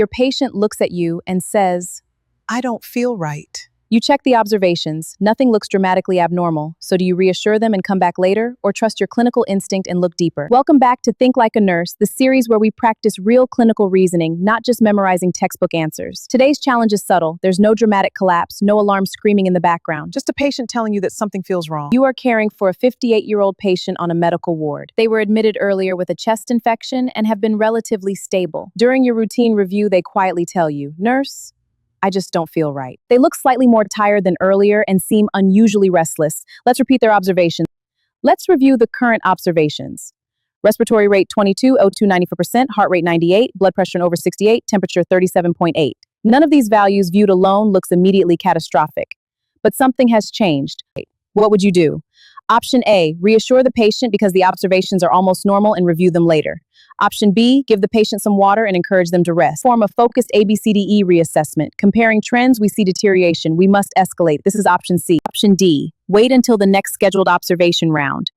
Your patient looks at you and says, I don't feel right. you check the observations, nothing looks dramatically abnormal, so do you reassure them and come back later, or trust your clinical instinct and look deeper? Welcome back to Think Like a Nurse, the series where we practice real clinical reasoning, not just memorizing textbook answers. Today's challenge is subtle. There's no dramatic collapse, no alarm screaming in the background. Just a patient telling you that something feels wrong. You are caring for a 58-year-old patient on a medical ward. They were admitted earlier with a chest infection and have been relatively stable. During your routine review, they quietly tell you, "Nurse, I just don't feel right." They look slightly more tired than earlier and seem unusually restless. Let's repeat their observations. Let's review the current observations. Respiratory rate 22, O2 94%, heart rate 98, blood pressure over 68, temperature 37.8. None of these values viewed alone looks immediately catastrophic. But something has changed. What would you do? Option A, reassure the patient because the observations are almost normal and review them later. Option B, give the patient some water and encourage them to rest. Form a focused ABCDE reassessment. Comparing trends, we see deterioration. We must escalate. This is option C. Option D, wait until the next scheduled observation round.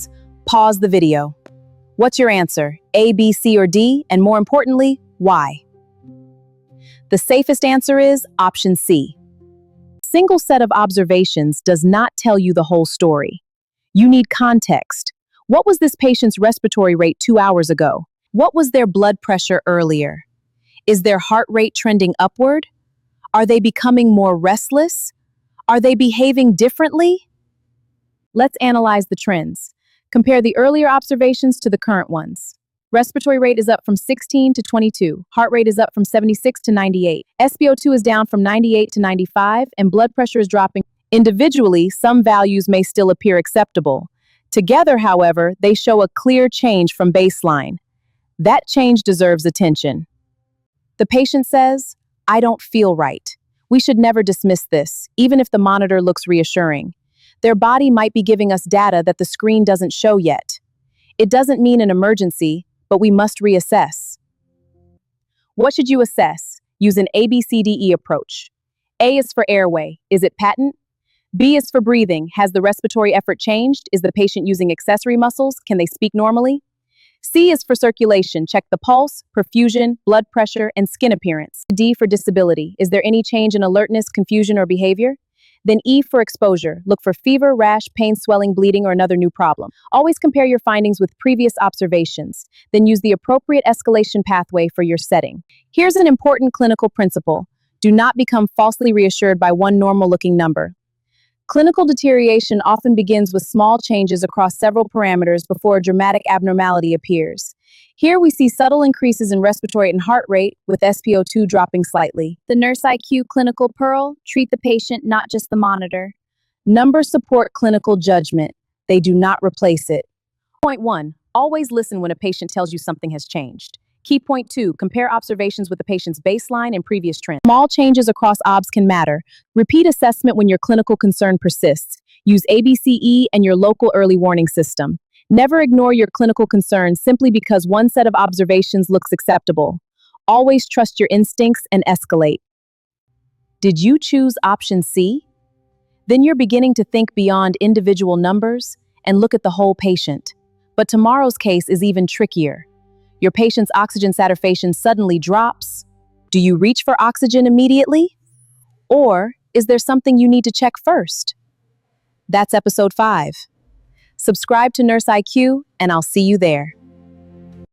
Pause the video. What's your answer? A, B, C, or D? And more importantly, why? The safest answer is option C. Single set of observations does not tell you the whole story. You need context. What was this patient's respiratory rate 2 hours ago? What was their blood pressure earlier? Is their heart rate trending upward? Are they becoming more restless? Are they behaving differently? Let's analyze the trends. Compare the earlier observations to the current ones. Respiratory rate is up from 16 to 22. Heart rate is up from 76 to 98. SpO2 is down from 98 to 95, and blood pressure is dropping. Individually, some values may still appear acceptable. Together, however, they show a clear change from baseline. That change deserves attention. The patient says, I don't feel right. We should never dismiss this, even if the monitor looks reassuring. Their body might be giving us data that the screen doesn't show yet. It doesn't mean an emergency, but we must reassess. What should you assess? Use an ABCDE approach. A is for airway. Is it patent? B is for breathing. Has the respiratory effort changed? Is the patient using accessory muscles? Can they speak normally? C is for circulation. Check the pulse, perfusion, blood pressure, and skin appearance. D for disability. Is there any change in alertness, confusion, or behavior? Then E for exposure. Look for fever, rash, pain, swelling, bleeding, or another new problem. Always compare your findings with previous observations. Then use the appropriate escalation pathway for your setting. Here's an important clinical principle. Do not become falsely reassured by one normal-looking number. Clinical deterioration often begins with small changes across several parameters before a dramatic abnormality appears. Here we see subtle increases in respiratory and heart rate, with SpO2 dropping slightly. The Nurse IQ Clinical Pearl: treat the patient, not just the monitor. Numbers support clinical judgment. They do not replace it. Point 1. Always listen when a patient tells you something has changed. Key point 2, compare observations with the patient's baseline and previous trends. Small changes across OBS can matter. Repeat assessment when your clinical concern persists. Use ABCE and your local early warning system. Never ignore your clinical concerns simply because one set of observations looks acceptable. Always trust your instincts and escalate. Did you choose option C? Then you're beginning to think beyond individual numbers and look at the whole patient. But tomorrow's case is even trickier. Your patient's oxygen saturation suddenly drops. Do you reach for oxygen immediately? Or is there something you need to check first? That's episode 5. Subscribe to Nurse IQ, and I'll see you there.